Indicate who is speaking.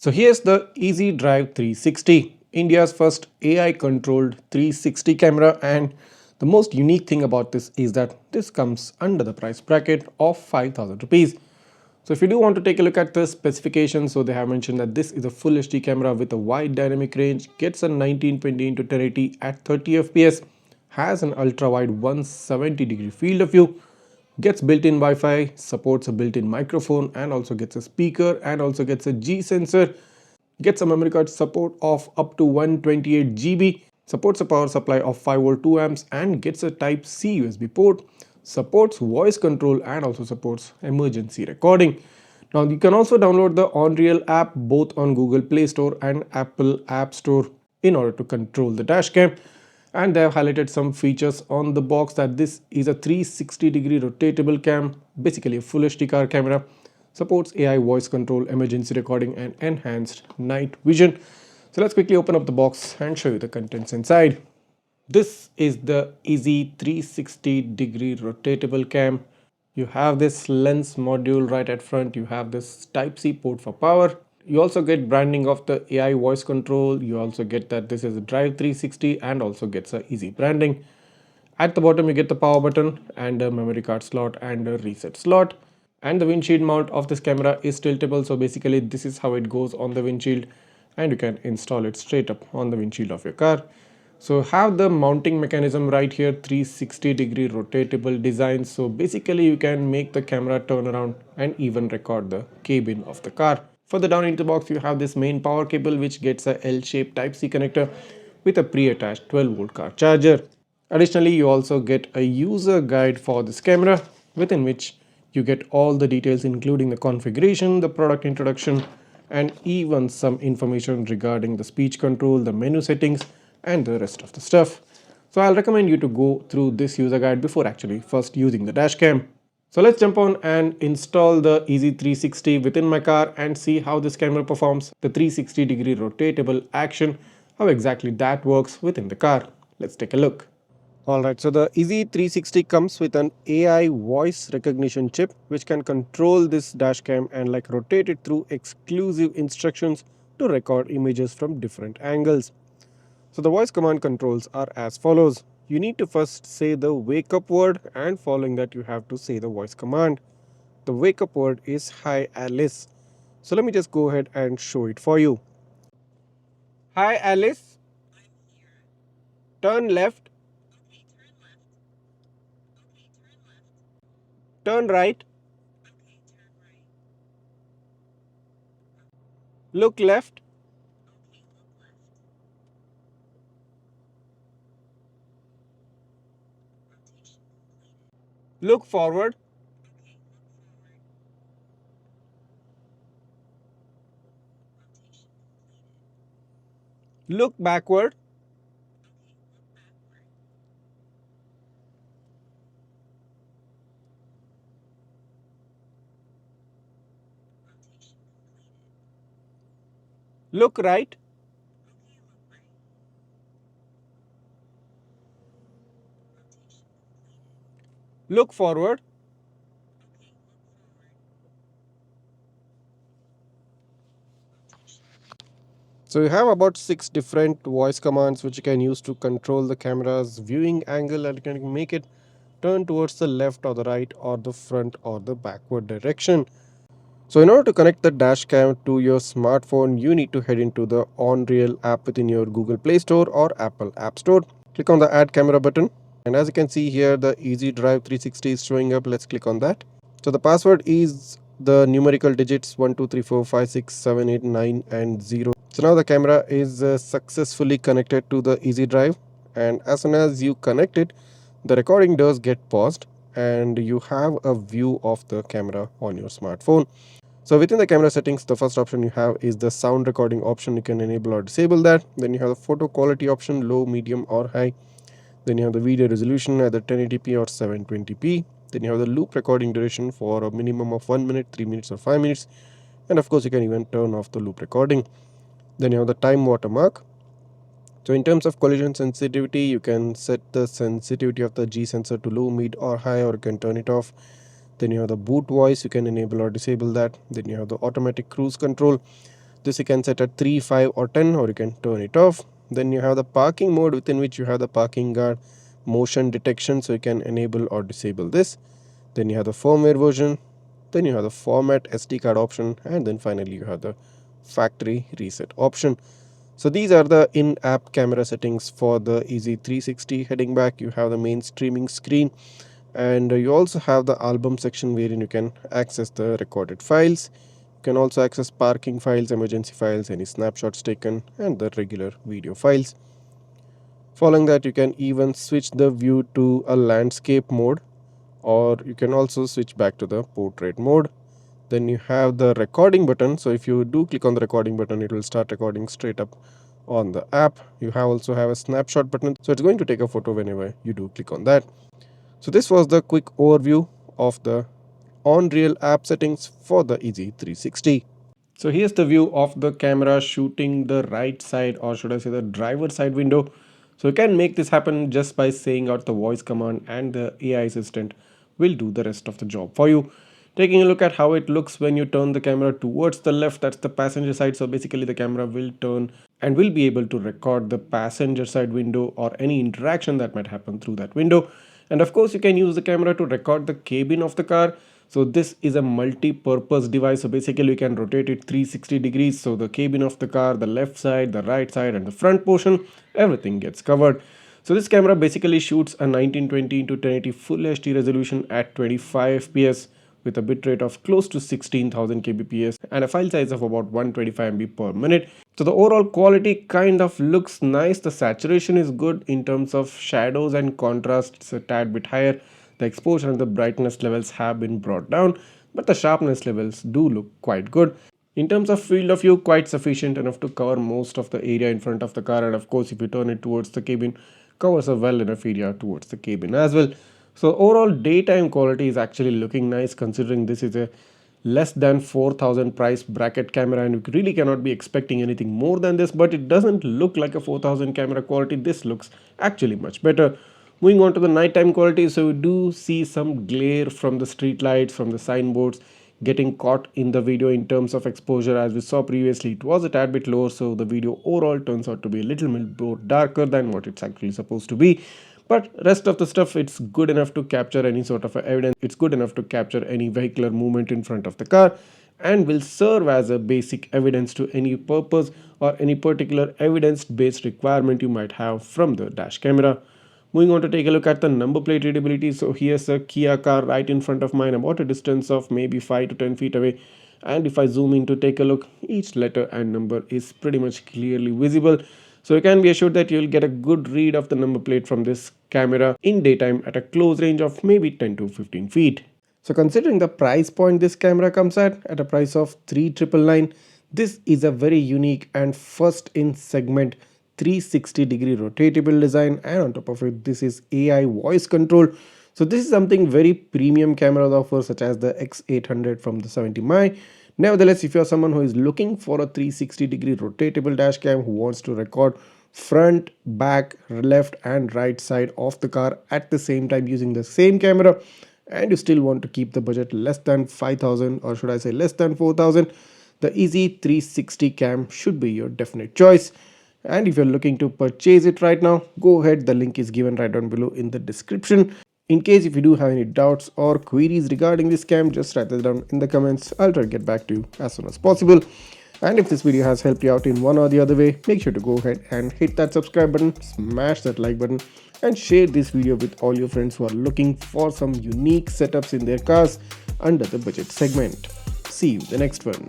Speaker 1: So here's the Easy Drive 360, India's first AI controlled 360 camera, and the most unique thing about this is that this comes under the price bracket of 5000 rupees. So if you do want to take a look at the specifications, so they have mentioned that this is a full HD camera with a wide dynamic range, gets a 1920 x 1080 at 30 fps, has an ultra wide 170-degree field of view, gets built-in Wi-Fi, supports a built-in microphone, and also gets a speaker, and also gets a G sensor, gets a memory card support of up to 128 GB, supports a power supply of 5V 2 amps, and gets a type C USB port, supports voice control, and also supports emergency recording. Now you can also download the OnReal app both on Google Play Store and Apple App Store in order to control the dashcam. And they have highlighted some features on the box that this is a 360-degree rotatable cam, basically a full HD car camera, supports AI voice control, emergency recording, and enhanced night vision. So let's quickly open up the box and show you the contents inside. This is the Easy 360-degree rotatable cam. You have this lens module right at front, you have this type C port for power. You also get branding of the AI voice control, you also get that this is a Drive 360 and also gets a Easy branding. At the bottom you get the power button and a memory card slot and a reset slot. And the windshield mount of this camera is tiltable, so basically this is how it goes on the windshield, and you can install it straight up on the windshield of your car. So have the mounting mechanism right here, 360-degree rotatable design, so basically you can make the camera turn around and even record the cabin of the car. Further down into the box you have this main power cable which gets a L-shaped type C connector with a pre-attached 12V car charger. Additionally, you also get a user guide for this camera within which you get all the details including the configuration, the product introduction, and even some information regarding the speech control, the menu settings, and the rest of the stuff. So I'll recommend you to go through this user guide before actually first using the dashcam. So let's jump on and install the Easy 360 within my car and see how this camera performs the 360-degree rotatable action, how exactly that works within the car. Let's take a look. Alright, so the Easy 360 comes with an AI voice recognition chip which can control this dashcam and like rotate it through exclusive instructions to record images from different angles. So the voice command controls are as follows. You need to first say the wake up word, and following that you have to say the voice command. The wake up word is Hi Alice. So let me just go ahead and show it for you. Hi Alice, turn left, turn right, look left, look forward, look backward, look right, look forward. So you have about 6 different voice commands which you can use to control the camera's viewing angle, and you can make it turn towards the left or the right or the front or the backward direction. So in order to connect the dash cam to your smartphone, you need to head into the OnReal app within your Google Play Store or Apple App Store. Click on the add camera button, and as you can see here the Easy Drive 360 is showing up. Let's click on that. So the password is the numerical digits 1 2 3 4 5 6 7 8 9 and 0. So now the camera is successfully connected to the Easy Drive, and as soon as you connect it, the recording does get paused and you have a view of the camera on your smartphone. So within the camera settings, the first option you have is the sound recording option. You can enable or disable that. Then you have the photo quality option, low, medium or high. Then you have the video resolution, either 1080p or 720p. Then you have the loop recording duration for a minimum of 1 minute, 3 minutes or 5 minutes. And of course you can even turn off the loop recording. Then you have the time watermark. So in terms of collision sensitivity, you can set the sensitivity of the G sensor to low, mid or high, or you can turn it off. Then you have the boot voice, you can enable or disable that. Then you have the automatic cruise control. This you can set at 3, 5 or 10, or you can turn it off. Then you have the parking mode, within which you have the parking guard motion detection, so you can enable or disable this. Then you have the firmware version, then you have the format SD card option, and then finally you have the factory reset option. So these are the in-app camera settings for the IZI 360. Heading back, you have the main streaming screen, and you also have the album section wherein you can access the recorded files. You can also access parking files, emergency files, any snapshots taken, and the regular video files. Following that, you can even switch the view to a landscape mode, or you can also switch back to the portrait mode. Then you have the recording button. So if you do click on the recording button, it will start recording straight up on the app. You also have a snapshot button, so it's going to take a photo whenever you do click on that. So this was the quick overview of the OnReal app settings for the IZI 360. So here's the view of the camera shooting the right side, or should I say the driver side window. So you can make this happen just by saying out the voice command, and the AI assistant will do the rest of the job for you. Taking a look at how it looks when you turn the camera towards the left, that's the passenger side. So basically the camera will turn and will be able to record the passenger side window or any interaction that might happen through that window. And of course you can use the camera to record the cabin of the car. So this is a multi-purpose device. So basically you can rotate it 360 degrees. So the cabin of the car, the left side, the right side, and the front portion, everything gets covered. So this camera basically shoots a 1920 into 1080 full HD resolution at 25 fps with a bitrate of close to 16,000 kbps and a file size of about 125 MB per minute. So the overall quality kind of looks nice. The saturation is good in terms of shadows and contrast. It's a tad bit higher. The exposure and the brightness levels have been brought down, but the sharpness levels do look quite good. In terms of field of view, quite sufficient enough to cover most of the area in front of the car, and of course if you turn it towards the cabin, covers a well enough area towards the cabin as well. So overall daytime quality is actually looking nice, considering this is a less than 4,000 price bracket camera, and you really cannot be expecting anything more than this, but it doesn't look like a 4,000 camera quality. This looks actually much better. Moving on to the nighttime quality, so we do see some glare from the street lights, from the signboards getting caught in the video. In terms of exposure, as we saw previously, it was a tad bit lower, so the video overall turns out to be a little bit more darker than what it's actually supposed to be. But rest of the stuff, it's good enough to capture any sort of evidence. It's good enough to capture any vehicular movement in front of the car, and will serve as a basic evidence to any purpose or any particular evidence-based requirement you might have from the dash camera. Moving on to take a look at the number plate readability. So here's a Kia car right in front of mine, about a distance of maybe 5 to 10 feet away. And if I zoom in to take a look, each letter and number is pretty much clearly visible. So you can be assured that you'll get a good read of the number plate from this camera in daytime at a close range of maybe 10 to 15 feet. So considering the price point this camera comes at a price of 3,999, this is a very unique and first in segment 360-degree rotatable design, and on top of it this is AI voice control. So this is something very premium cameras offer, such as the X800 from the 70mm. Nevertheless, if you are someone who is looking for a 360-degree rotatable dash cam, who wants to record front, back, left and right side of the car at the same time using the same camera, and you still want to keep the budget less than 5,000, or should I say less than 4,000, the IZI 360 cam should be your definite choice. And if you're looking to purchase it right now, go ahead, the link is given right down below in the description. In case if you do have any doubts or queries regarding this cam, just write that down in the comments. I'll try to get back to you as soon as possible. And if this video has helped you out in one or the other way, make sure to go ahead and hit that subscribe button, smash that like button, and share this video with all your friends who are looking for some unique setups in their cars under the budget segment. See you in the next one.